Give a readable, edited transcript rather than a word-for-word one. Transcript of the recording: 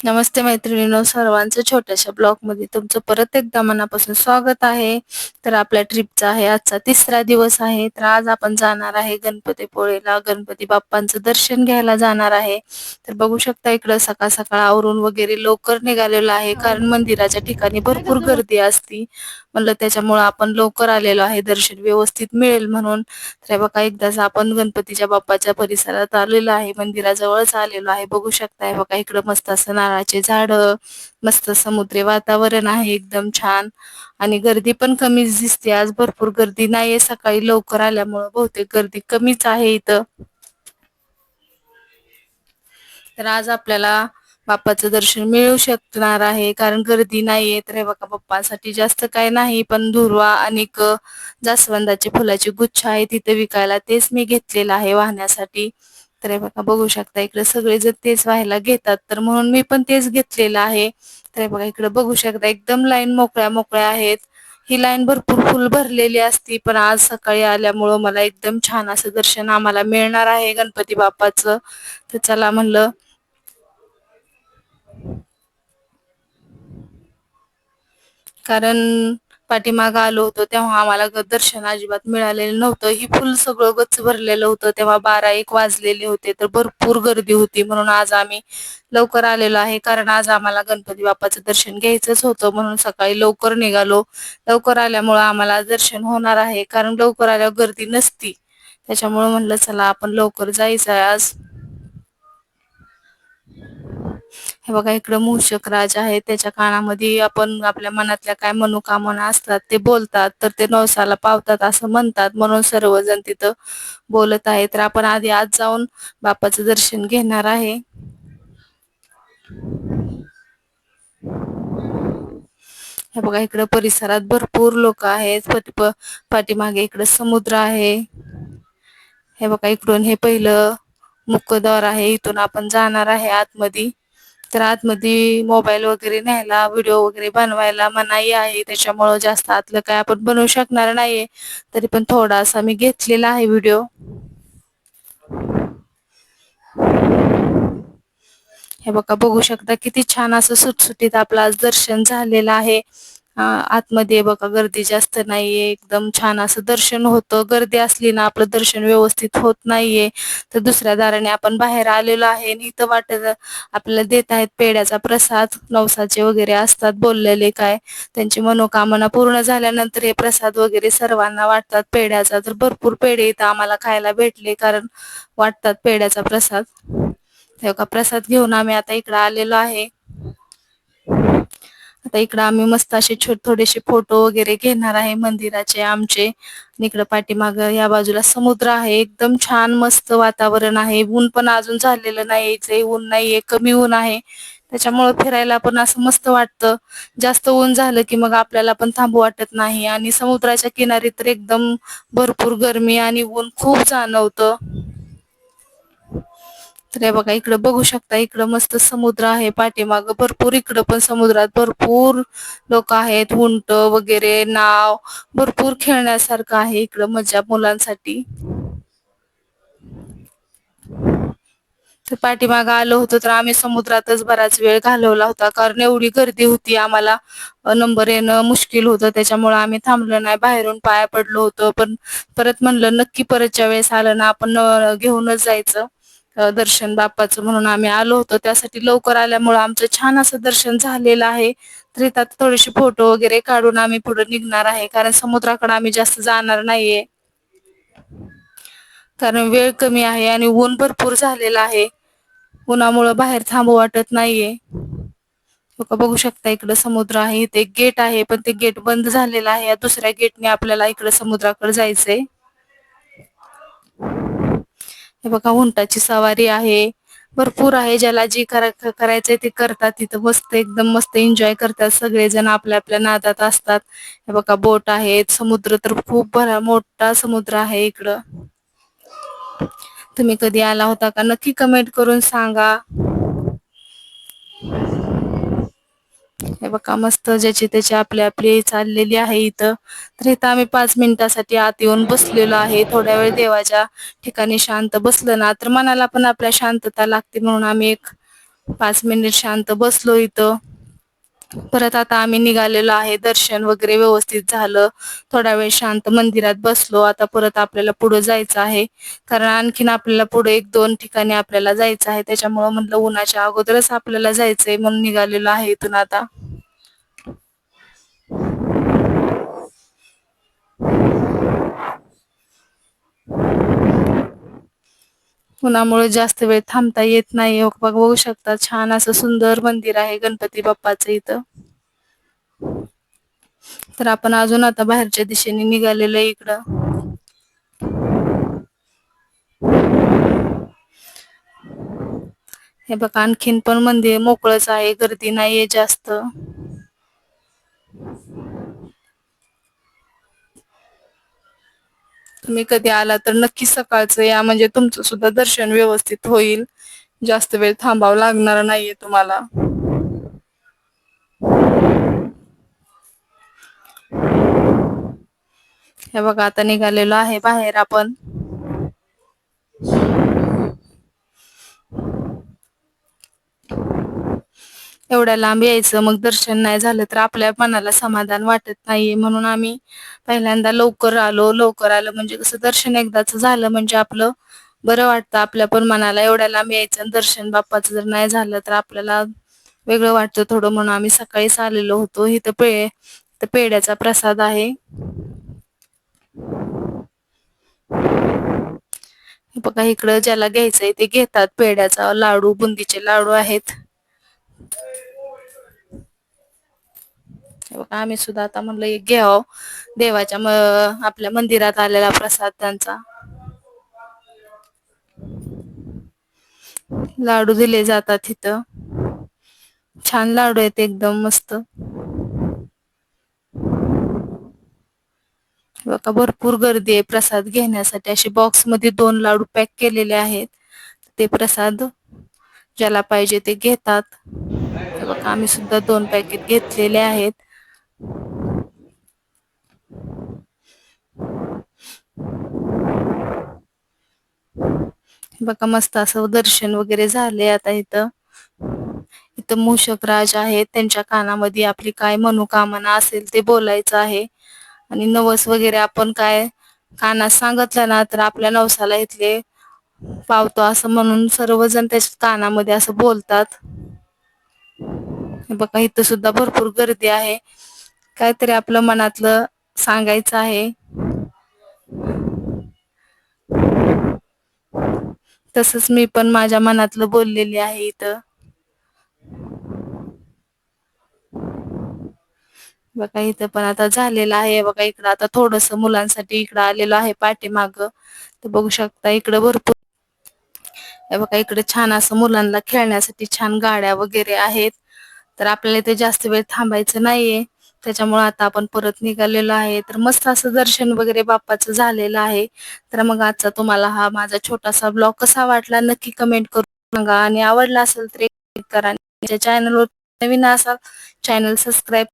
नमस्ते मैत्रिणींनो, सर्वांचं छोट्याशा ब्लॉगमध्ये तुमचं परत एकदा मनापासून स्वागत आहे. तर आपल्या ट्रिपचा आहे आजचा तिसरा दिवस आहे. तर आज आपण जाणार आहे गणपतीपुळेला, गणपती बाप्पांचं दर्शन घ्यायला जाणार आहे. तर बघू शकता इकडं सकाळ सकाळ आवरून वगैरे लवकर निघालेलो आहे, कारण मंदिराच्या ठिकाणी भरपूर गर्दी असती. म्हणलं त्याच्यामुळे आपण लवकर आलेलो आहे, दर्शन व्यवस्थित मिळेल म्हणून. तर हे बघा, एकदाच आपण गणपतीच्या बाप्पाच्या परिसरात आलेलो आहे, मंदिराजवळच आलेलो आहे. बघू शकताय बघा, इकडं मस्त असं नारळाचे झाड, मस्त समुद्री वातावरण आहे एकदम छान. आणि गर्दी पण कमीच दिसते, आज भरपूर गर्दी नाहीये. सकाळी लवकर आल्यामुळे बहुतेक गर्दी कमीच आहे इथं. तर आज आपल्याला बाप्पाचं दर्शन मिळू शकणार आहे, कारण गर्दी नाहीये. तर हे बघा, बाप्पासाठी जास्त काय नाही, पण दुर्वा आणि जास्वंदाचे फुलाचे गुच्छ आहे तिथे विकायला, तेच मी घेतलेलं आहे वाहण्यासाठी. तर हे बघा, बघू शकता इकडे सगळे जर तेच व्हायला घेतात, तर म्हणून मी पण तेच घेतलेलं आहे. तर हे बघा, इकडे बघू शकता एकदम लाईन मोकळ्या मोकळ्या आहेत. ही लाईन भरपूर फुल भरलेली असती, पण आज सकाळी आल्यामुळं मला एकदम छान असं दर्शन आम्हाला मिळणार आहे गणपती बाप्पाचं. तर चला म्हणलं, कारण पाठीमाग आलो होतो तेव्हा आम्हाला दर्शन अजिबात मिळालेलं नव्हतं. ही फुल सगळं गच्च भरलेलं होतं, तेव्हा 12-1 वाजलेले होते. तर भरपूर गर्दी होती, म्हणून आज आम्ही लवकर आलेलो आहे, कारण आज आम्हाला गणपती बाप्पाचं दर्शन घ्यायचंच होतं. म्हणून सकाळी लवकर निघालो. लवकर आल्यामुळं आम्हाला दर्शन होणार आहे, कारण लवकर आल्यावर गर्दी नसती. त्याच्यामुळे म्हणलं चला आपण लवकर जायचं आहे आज. हे बघा, इकडं मूषक राज आहे, त्याच्या कानामध्ये आपण आपल्या मनातल्या काय मनोकामना असतात ते बोलतात, तर ते नवसाला पावतात असं म्हणतात. म्हणून सर्वजण तिथं बोलत आहे. तर आपण आधी आज जाऊन बाप्पाचं दर्शन घेणार आहे. हे बघा, इकडं परिसरात भरपूर लोक आहेत. पाठीमागे इकडं समुद्र आहे. हे बघा, इकडून हे पहिलं मुखद्वार आहे, इथून आपण जाणार आहे आतमध्ये. तर आतमध्ये मोबाईल वगैरे न्यायला, व्हिडिओ वगैरे बनवायला मनाई आहे, त्याच्यामुळं जास्त आतलं काय आपण बनवू शकणार नाहीये. तरी पण थोडासा मी घेतलेला आहे व्हिडिओ. हे बघा, बघू शकता किती छान असं सुटसुटीत आपलं आज दर्शन झालेलं आहे. आतमध्ये बघा गर्दी जास्त नाहीये, एकदम छान असं दर्शन होतं. गर्दी असली ना आपलं दर्शन व्यवस्थित होत नाहीये. तर दुसऱ्या दाराने आपण बाहेर आलेलो आहे आणि इथं वाटत आपल्याला देत आहेत पेढ्याचा प्रसाद. नवसाचे वगैरे असतात बोललेले काय, त्यांची मनोकामना पूर्ण झाल्यानंतर हे प्रसाद वगैरे सर्वांना वाटतात पेढ्याचा. तर भरपूर पेढे इथं आम्हाला खायला भेटले, कारण वाटतात पेढ्याचा प्रसाद. तेव्हा प्रसाद घेऊन आम्ही आता इकडे आलेलो आहे. आता इकडं आम्ही मस्त असे थोडेसे फोटो वगैरे घेणार आहे मंदिराचे आमचे. इकडं पाठीमाग या बाजूला समुद्र आहे, एकदम छान मस्त वातावरण आहे. ऊन पण अजून झालेलं नाही, जे ऊन नाहीये, कमी ऊन आहे. त्याच्यामुळे फिरायला पण असं मस्त वाटतं. जास्त ऊन झालं की मग आपल्याला पण थांबू वाटत नाही, आणि समुद्राच्या किनारी तर एकदम भरपूर गरमी आणि ऊन खूप जाणवतं. तर हे बघा, इकडं बघू शकता, इकडं मस्त समुद्र आहे पाठीमाग. भरपूर इकडं पण समुद्रात भरपूर लोक आहेत, उंट वगैरे, नाव, भरपूर खेळण्यासारखं आहे इकडं मजा मुलांसाठी. तर पाठीमागं आलो होतो तर आम्ही समुद्रातच बराच वेळ घालवला होता, कारण एवढी गर्दी होती, आम्हाला नंबर येणं मुश्किल होतं. त्याच्यामुळे आम्ही थांबलो नाही, बाहेरून पाया पडलो होतो. पण परत म्हणलं नक्की परतच्या वेळेस आलं ना आपण घेऊनच जायचं दर्शन बाप्पाचं, म्हणून आम्ही आलो होतो. त्यासाठी लवकर आल्यामुळे आमचं छान असं दर्शन झालेलं आहे. तर इथं आता थोडेसे फोटो वगैरे काढून आम्ही पुढे निघणार आहे, कारण समुद्राकडे आम्ही जास्त जाणार नाहीये, कारण वेळ कमी आहे आणि ऊन भरपूर झालेला आहे. उन्हामुळे बाहेर थांबू वाटत नाहीये. बघू शकता, इकडं समुद्र आहे, इथे एक गेट आहे, पण ते गेट बंद झालेलं आहे. दुसऱ्या गेटने आपल्याला इकडं समुद्राकडे जायचंय. हे बघा, उंटाची सवारी आहे, भरपूर आहे. ज्याला जी करायचंय ते करतात तिथं, मस्त एकदम मस्त एन्जॉय करतात सगळेजण, आपल्या आपल्या नादात असतात. हे बघा, बोट आहेत. समुद्र तर खूप भला मोठा समुद्र आहे इकडं. तुम्ही कधी आला होता का, नक्की कमेंट करून सांगा. हे बघा, मस्त ज्याची त्याची आपली आपली चाललेली आहे इथं. तर इथं आम्ही 5 मिनिटासाठी आत येऊन बसलेलो आहे. थोड्या वेळ देवाच्या ठिकाणी शांत बसलं ना तर मनाला पण आपल्या शांतता लागते, म्हणून आम्ही 5 मिनिट शांत बसलो इथं. परत आता आम्ही निघालेलो आहे. दर्शन वगैरे व्यवस्थित झालं. थोडा वेळ शांत मंदिरात बसलो. आता परत आपल्याला पुढे जायचं आहे, कारण आणखीन आपल्याला पुढे 1-2 ठिकाणी आपल्याला जायचं आहे. त्याच्यामुळे म्हटलं उन्हाच्या अगोदरच आपल्याला जायचंय म्हणून निघालेलो आहे इथून आता. उन्हामुळे जास्त वेळ थांबता येत नाही. बघू शकता छान असं सुंदर मंदिर आहे गणपती बाप्पाचं इथं. तर आपण अजून आता बाहेरच्या दिशेने निघालेलो आहे इकडं. हे बघा आणखीन पण मंदिर मोकळच आहे, गर्दी नाहीये जास्त. तुम्ही कधी आला तर नक्की सकाळचं या, म्हणजे तुमचं सुद्धा दर्शन व्यवस्थित होईल. जास्त वेळ थांबावं लागणार नाहीये तुम्हाला. हे बघा आता निघालेलो आहे बाहेर आपण. एवढ्या लांब यायचं, मग दर्शन नाही झालं तर आपल्या मनाला समाधान वाटत नाहीये. म्हणून आम्ही पहिल्यांदा लवकर आलो. लवकर आलं म्हणजे कसं दर्शन एकदाच झालं म्हणजे आपलं बरं वाटतं. आपल्या पण मनाला एवढ्या लांब यायचं दर्शन बाप्पाचं जर नाही झालं तर आपल्याला वेगळं वाटतं थोडं. म्हणून आम्ही सकाळीच आलेलो होतो. इथं पेढ्याचा प्रसाद आहे. बघा इकडं ज्याला घ्यायचंय ते घेतात. पेढ्याचा लाडू, बुंदीचे लाडू आहेत. आम्ही सुद्धा आता म्हणलं एक घ्याव, देवाच्या आपल्या मंदिरात आलेला प्रसाद त्यांचा. लाडू दिले जातात इथं. छान लाडू आहेत एकदम मस्त. बघा भरपूर गर्दी आहे प्रसाद घेण्यासाठी. असे बॉक्स मध्ये 2 लाडू पॅक केलेले आहेत. ते प्रसाद ज्याला पाहिजे ते घेतात. बघा आम्ही सुद्धा 2 पॅकेट घेतलेले आहेत. बघा मस्त असं दर्शन वगैरे झाले. आता इथं मूषक राज आहेत. त्यांच्या कानामध्ये आपली काय मनोकामना असेल ते बोलायचं आहे. आणि नवस वगैरे आपण काय कानात सांगितलं ना तर आपल्या नवसाला इथले पावतो, असं म्हणून सर्वजण त्याच्या कानामध्ये असं बोलतात. बघा इथं सुद्धा भरपूर गर्दी आहे. काहीतरी आपलं मनातलं सांगायचं आहे. तसंच मी पण माझ्या मनातलं बोललेली आहे इथं. बघा इथं पण आता झालेलं आहे. बघा इकडं आता थोडस मुलांसाठी इकडं आलेलो आहे पाठीमाग. तर बघू शकता इकडं भरपूर बघा इकडे छान असं मुलांना खेळण्यासाठी छान गाड्या वगैरे आहेत. तर आपल्याला इथे जास्त वेळ थांबायचं नाहीये. त्याच्यामुळे आता आपण परत निघालेलो आहे. तर मस्त असं दर्शन वगैरे बाप्पाचं झालेलं आहे. तर मग आजचा तुम्हाला हा माझा छोटासा ब्लॉग कसा वाटला नक्की कमेंट करून सांगा. आणि आवडला असेल तर एक लाईक करा. चॅनलवर नवीन असाल चॅनल सबस्क्राईब